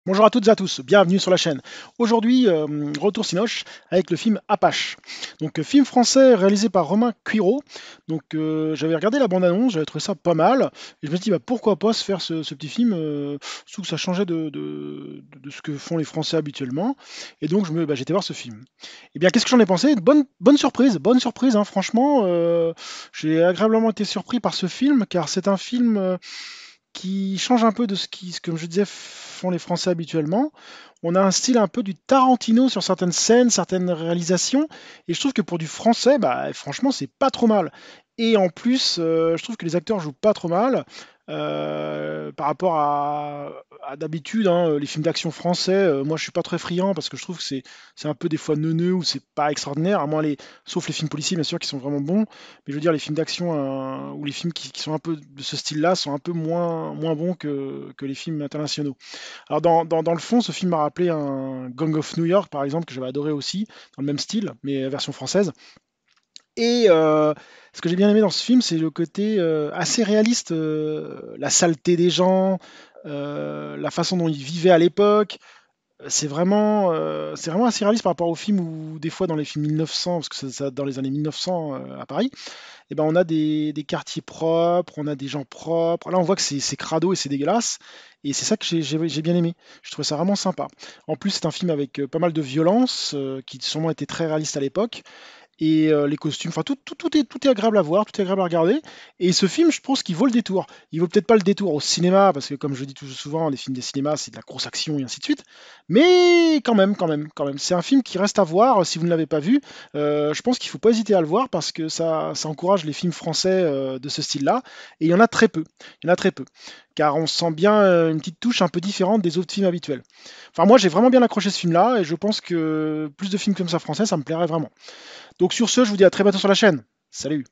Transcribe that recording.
Bonjour à toutes et à tous, bienvenue sur la chaîne. Aujourd'hui, retour Cinoche avec le film Apache. Donc, film français réalisé par Romain Cuiraud. Donc, j'avais regardé la bande-annonce, j'avais trouvé ça pas mal. Et je me suis dit, bah, pourquoi pas se faire ce petit film, surtout que ça changeait de ce que font les Français habituellement. Et donc, j'étais voir ce film. Et bien, qu'est-ce que j'en ai pensé? Bonne surprise, hein, franchement. J'ai agréablement été surpris par ce film, car c'est un film qui change un peu de comme je disais, font les Français habituellement. On a un style un peu du Tarantino sur certaines scènes, certaines réalisations, et je trouve que pour du français, bah, franchement, c'est pas trop mal. Et en plus, je trouve que les acteurs jouent pas trop mal par rapport à d'habitude, hein, les films d'action français. Moi, je suis pas très friand parce que je trouve que c'est un peu des fois neuneux ou c'est pas extraordinaire, sauf les films policiers, bien sûr, qui sont vraiment bons. Mais je veux dire, les films d'action ou les films qui sont un peu de ce style-là sont un peu moins bons que les films internationaux. Alors, dans le fond, ce film m'a rappelé un Gang of New York, par exemple, que j'avais adoré aussi, dans le même style, mais version française. Et ce que j'ai bien aimé dans ce film, c'est le côté assez réaliste, la saleté des gens, la façon dont ils vivaient à l'époque. C'est vraiment assez réaliste par rapport aux films où, des fois, dans les films 1900, parce que ça dans les années 1900 à Paris, et ben on a des quartiers propres, on a des gens propres. Là, on voit que c'est crado et c'est dégueulasse. Et c'est ça que j'ai bien aimé. Je trouvais ça vraiment sympa. En plus, c'est un film avec pas mal de violence, qui sûrement était très réaliste à l'époque. Et les costumes, enfin tout est agréable à voir, tout est agréable à regarder. Et ce film, je pense qu'il vaut le détour. Il vaut peut-être pas le détour au cinéma, parce que comme je dis tout souvent, les films des cinémas, c'est de la grosse action et ainsi de suite. Mais quand même. C'est un film qui reste à voir si vous ne l'avez pas vu. Je pense qu'il faut pas hésiter à le voir parce que ça encourage les films français de ce style-là. Et il y en a très peu. Il y en a très peu. Car on sent bien une petite touche un peu différente des autres films habituels. Enfin, moi, j'ai vraiment bien accroché ce film-là et je pense que plus de films comme ça français, ça me plairait vraiment. Donc sur ce, je vous dis à très bientôt sur la chaîne. Salut!